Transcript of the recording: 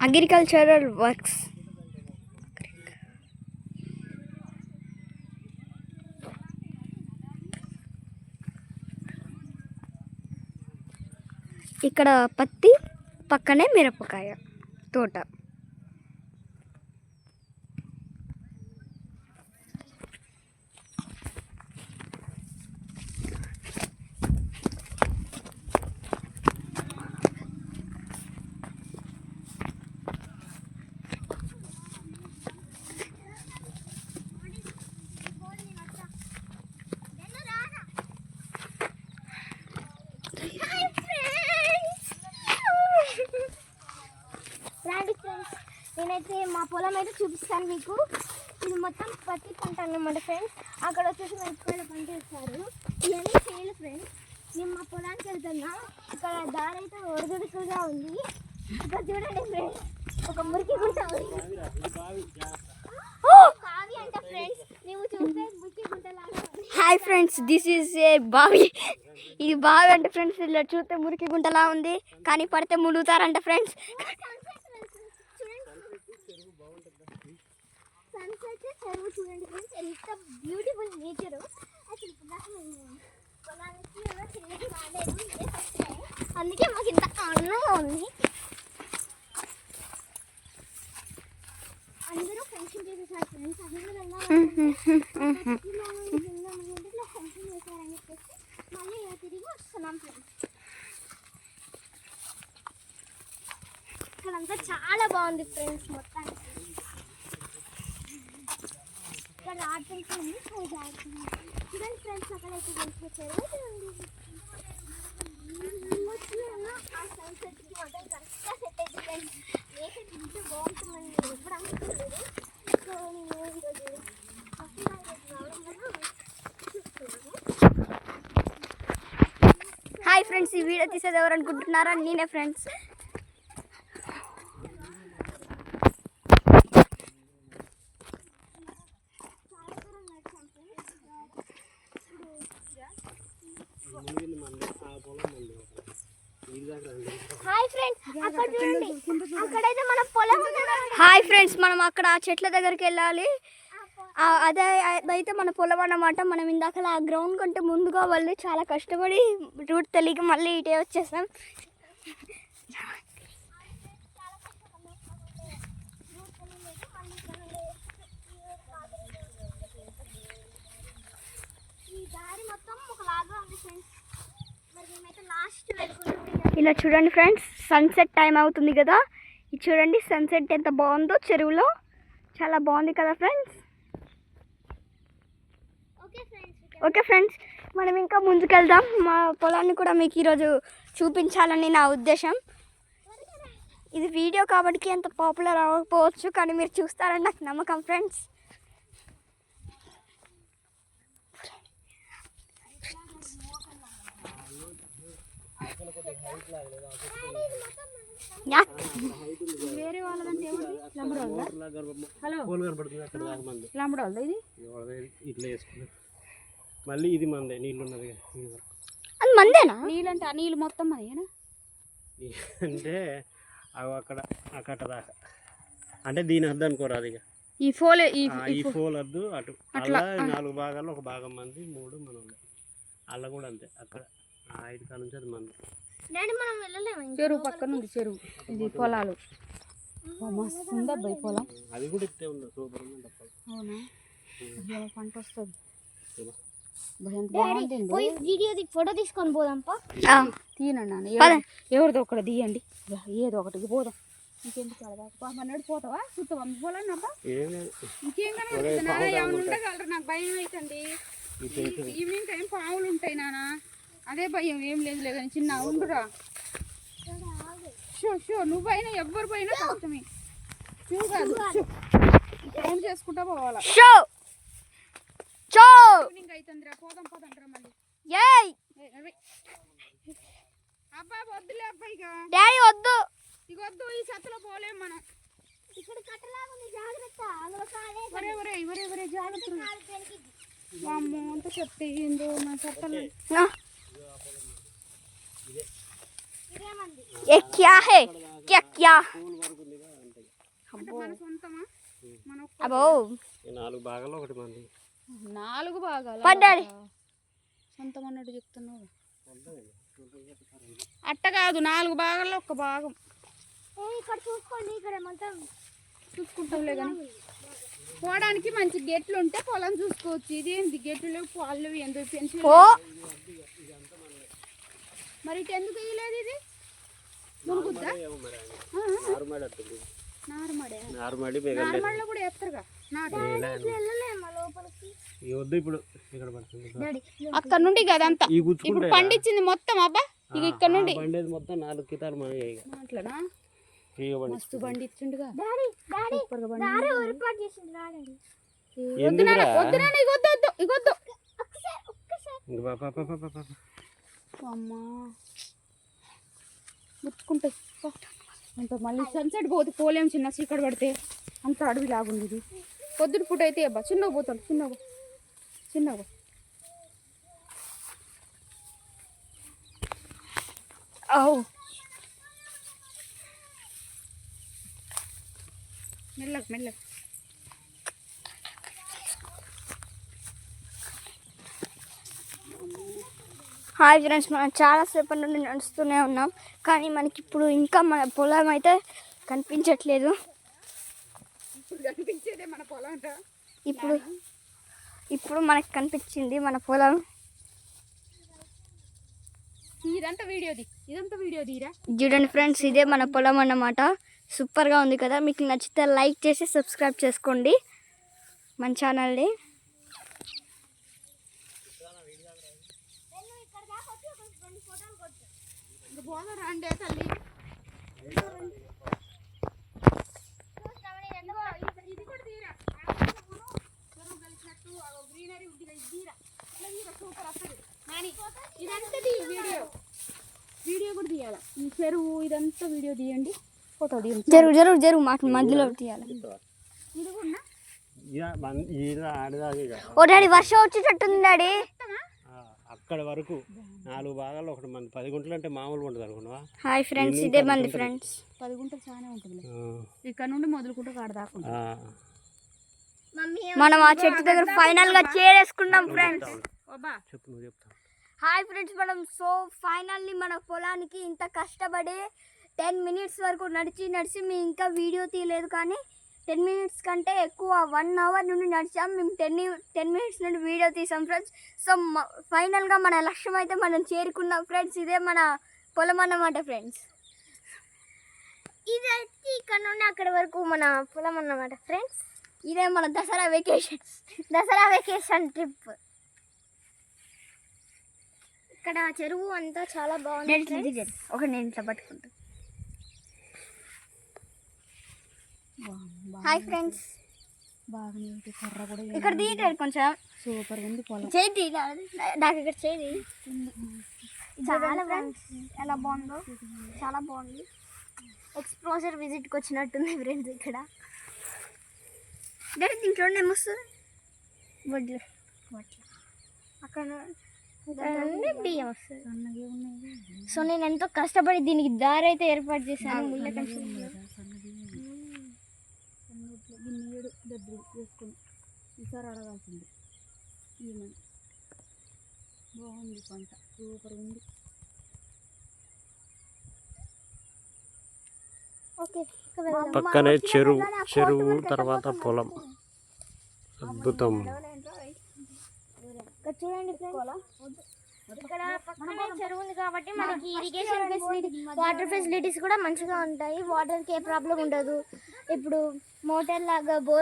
Agricultural works. ఇక్కడ పత్తి, పక్కనే మిరపకాయ తోట. నేనైతే మా పొలం అయితే చూపిస్తాను మీకు. ఇది మొత్తం పత్తి పంట అన్నమాట ఫ్రెండ్స్. అక్కడ వచ్చేసి మిరపకాయలు పండిస్తారు. ఇవన్నీ చేయాలి ఫ్రెండ్స్. నేను మా పొలానికి వెళ్తున్నా. ఇక్కడ దారి అయితే ఒడిదుడుకుగా ఉంది. ఇక్కడ చూడండి ఫ్రెండ్స్, ఒక మురికి గుంట ఉంది. బావి అంట ఫ్రెండ్స్, నువ్వు చూస్తే మురికి గుంటలాగా. Hi friends, this is a బావి. ఇది బావి అంటే ఫ్రెండ్స్, ఇలా చూస్తే మురికి గుంటలా ఉంది, కానీ పడితే మునుగుతారంట ఫ్రెండ్స్. సన్సెట్ చెరువు చూడండి ఫ్రెండ్స్, ఎంత బ్యూటిఫుల్ నేచర్. అసలు పొలానికి తిరిగి రాలేదు, అందుకే మాకు ఇంత ఆనందంగా ఉంది. అందరూ ఫెన్సింగ్ చేసేసారు ఫ్రెండ్స్. అందరూ ఫెన్సింగ్ చేశారని చెప్పేసి మళ్ళీ తిరిగి వస్తున్నాం ఫ్రెండ్స్. ఇక్కడంతా చాలా బాగుంది ఫ్రెండ్స్. మొత్తానికి ఇక్కడ ఆడుతుంది, చూడండి ఫ్రెండ్స్. అక్కడైతే తీసుకొచ్చారు. ఆ సన్సెట్ మొత్తం కరెక్ట్గా సెట్ అయితే ఫ్రెండ్స్. నేచర్ ఇంత బాగుంటుందని నేను ఎప్పుడు అనుకోలేదు. సో నేను ఈరోజు రావడం వల్ల చూస్తున్నాను. హాయ్ ఫ్రెండ్స్, ఈ వీడియో తీసేది ఎవరు అనుకుంటున్నారా? నేనే ఫ్రెండ్స్. హాయ్ ఫ్రెండ్స్, అక్కడ చూడండి, అక్కడైతే మన పొలం ఉంది. హాయ్ ఫ్రెండ్స్, మనం అక్కడ ఆ చెట్ల దగ్గరికి వెళ్ళాలి. అదైతే మన పొలం అన్నమాట. మనం ఇందాక ఆ గ్రౌండ్ కంటే ముందుగా వెళ్ళి చాలా కష్టపడి రూట్ తెలియక మళ్ళీ ఇటే వచ్చేసాం. ఇలా చూడండి ఫ్రెండ్స్, సన్సెట్ టైం అవుతుంది కదా. ఇది చూడండి సన్సెట్ ఎంత బాగుందో చెరువులో. చాలా బాగుంది కదా ఫ్రెండ్స్. ఓకే ఫ్రెండ్స్, మనం ఇంకా ముందుకెళ్దాం. మా పొలాన్ని కూడా మీకు ఈరోజు చూపించాలని నా ఉద్దేశం. ఇది వీడియో కాబట్టి అంత పాపులర్ అవ్వకపోవచ్చు, కానీ మీరు చూస్తారని నాకు నమ్మకం ఫ్రెండ్స్. వేరే వాళ్ళదంటే మళ్ళీ ఇది మందే. నీళ్ళు ఉన్నది అది మందేనా? నీళ్ళు అంటే ఆ నీళ్ళు మొత్తం మదేనా అంటే అవి అక్కడ అక్కడ దాకా అంటే దీని వద్దు అనుకోరాదు. ఇక ఈ ఫోల్ వద్దు. అటు అలా 4 భాగాల్లో ఒక భాగం మంది, 3 మనం. అలా కూడా అంతే. అక్కడ 5 కాల నుంచి అది మంది. మనం వెళ్ళలేము. చెరువు పక్కన ఉంది చెరువు. ఇది పొలాలు మస్తు ఉంది అబ్బాయి పొలం. అది కూడా ఇట్టే ఉంది, సూపర్ ఉంది. అవునా? పంట వస్తుంది. ఫోటో తీసుకొని పోదాంపా. తీనండి, ఎవరిదో ఒకటి తీయండి. ఏదో ఒకటి పోదాం. ఇంకెందుకు అన్నాడు, పోతావా? చూస్తావా పొలాన్ని? అబ్బా ఇంకేం ఉండగలరు. నాకు భయం అవుతుంది. ఈవినింగ్ టైం పావులు ఉంటాయి నాన్న, అదే భయం. ఏం లేదులే కానీ చిన్న ఉండురా. షో నువ్వైనా ఎవ్వరు పోయినా కష్టమే. షూ కాదు, ఫోన్ చేసుకుంటా పోవాలా. ఈవినింగ్ అవుతుందిరా, పోదంరా మళ్ళీ. అబ్బా వద్దులే అబ్బా, ఇక డాడీ వద్దు. ఇక వద్దు, ఈ చెత్తలో పోలేం మనం. ఇక్కడ కట్టలాగా ఉంది, జాగ్రత్త. ఒరే జాగ్రత్త. అమ్మో అంత చెత్త ఏందో నా చెత్తలు. क्या है क्या మన సొంతమా మన ఒక్క అబ్బో ఈ 4 భాగాల్లో ఒకటి మంది 4 భాగాలు పడ్డాడి. సొంతం అన్నట్టు చెప్తున్నావు. అట్ట కాదు 4 భాగాల్లో ఒక భాగం ఇక్కడ చూసుకోండి, ఇక్కడ మొత్తం చూసుకుంటాంలే కానీ పోవడానికి మంచి గెట్లు ఉంటే పొలం చూసుకోవచ్చు. ఇదేంటి గెట్లు లేవు, పాలు లేవు, ఎందుకు పెన్షన్ ఓ మరి ఇటు ఎందుకు వేయలేదు? ఇది మునుగుద్దా? నారుమడి నార్మల్లో కూడా వేస్తారుగా నాటు. వెళ్ళలేమా లోపలికి? వద్దు ఇప్పుడు ఇక్కడ పడుతుంది. డాడీ అక్కడ నుండి కదంతా ఈ ఇప్పుడు గుచ్చుకుంటే పండించింది మొత్తం అబ్బా ఇక ఇక్కడ నుండి పండేది మొత్తం 4 కితాలు మన అట్లనా ఫ్రీగా పండి మస్తు పండించుండుగా. డాడీ డాడీ సూపర్గా పండి. దారి ఏర్పాటు చేసింది రాడండి. ఎందుకురా వద్దు నాన్న ఇగొద్దు ఇగొద్దు. ఒక్కసారి ఇంక పాప అమ్మా ముట్టుకుంటాయి. అంత మళ్ళీ సన్సెట్ పోతే పోలేం, చిన్న చీకటి పడితే అంత అడవి లాగుంది ఇది. పొద్దున పూట అయితే అబ్బా చిన్నగా పోతాడు, చిన్నగా ఓ మెల్లగా హాయ్ ఫ్రెండ్స్, మనం చాలాసేపటి నుండి నడుస్తూనే ఉన్నాం, కానీ మనకి ఇప్పుడు ఇంకా మన పొలం అయితే కనిపించట్లేదు. ఇప్పుడు కనిపించేదే మన పొలం అంట. ఇప్పుడు మనకి కనిపించింది మన పొలం. ఇదంతా వీడియో తీరా. చూడండి ఫ్రెండ్స్, ఇదే మన పొలం అన్నమాట. సూపర్గా ఉంది కదా. మీకు నచ్చితే లైక్ చేసి సబ్స్క్రైబ్ చేసుకోండి మన ఛానల్ని. అంటే తల్లి ఇది కూడా తీరా. కలిసినట్టు గ్రీనరీ ఉంది, తీరా సూపర్ వస్తుంది. ఇదంతా వీడియో కూడా తీయాలి. ఈ చెరువు ఇదంతా వీడియో తీయండి, ఫోటో తీయండి. జరుగు మాట మధ్యలో తీయాలి. ఇది కూడా ఓ డాడీ, వర్షం వచ్చేటట్టుంది డాడీ. అక్కడ వరకు 4 భాగాల్లో ఒకటి మంది 10 గుంటలు అంటే మామూలుగా ఉంటుంది అనుకున్నావా? హాయ్ ఫ్రెండ్స్, ఇదే మంది ఫ్రెండ్స్. 10 గుంటలు చాలా ఉంటుంది. ఇక్కడ నుండి మొదలుకుంటూ కాడదాకా మనం ఆ చెట్టు దగ్గర ఫైనల్ గా చేరేసుకున్నాం ఫ్రెండ్స్. చెప్పు, నువ్వు చెప్తావు. హాయ్ ఫ్రెండ్స్, మనం ఫైనల్లీ మన పొలానికి ఇంత కష్టపడి 10 మినిట్స్ వరకు నడిచి మేము ఇంకా వీడియో తీయలేదు, కానీ 10 మినిట్స్ కంటే ఎక్కువ 1 అవర్ నుండి నడిచాం. మేము 10 మినిట్స్ నుండి వీడియో తీసాం ఫ్రెండ్స్. సో ఫైనల్గా మన లక్ష్యం అయితే మనం చేరుకున్నాం ఫ్రెండ్స్. ఇదే మన పొలం అన్నమాట ఫ్రెండ్స్. ఇది అయితే ఇక్కడ నుండి అక్కడి వరకు మన పొలం అన్నమాట ఫ్రెండ్స్. ఇదే మన దసరా వెకేషన్ ట్రిప్. ఇక్కడ చెరువు అంతా చాలా బాగుంది. ఒక నేను ఇట్లా పట్టుకుంటా. హాయ్ ఫ్రెండ్స్, బాగా కర్ర కూడా ఇక్కడ తీయలేదు కొంచెం. సూపర్ ఉంది పొలం. చేయి నాకు ఇక్కడ చేయి. చాలా ఫ్రెండ్స్, ఎలా బాగుందో, చాలా బాగుంది. ఎక్స్ప్లోజర్ విజిట్కి వచ్చినట్టుంది ఫ్రెండ్స్. ఇక్కడ దీంట్లో ఏమొస్తుంది? వడ్లు అక్కడ బియ్యం వస్తుంది. సో నేను ఎంతో కష్టపడి దీనికి దారి అయితే ఏర్పాటు చేశాను. ముళ్ళ కంచె వేసుకొని ఈసారి అడగాల్సింది. బాగుంది పంట, సూపర్ ఉంది. పక్కనే చెరువు తర్వాత పొలం. అద్భుతం. చూడండి ఇక్కడ పక్కనే చెరువు ఉంది కాబట్టి మనకి ఇరిగేషన్ ఫెసిలిటీ, వాటర్ ఫెసిలిటీస్ కూడా మంచిగా ఉంటాయి. వాటర్కి ఏ ప్రాబ్లం ఉండదు. ఇప్పుడు మోటార్ లాగా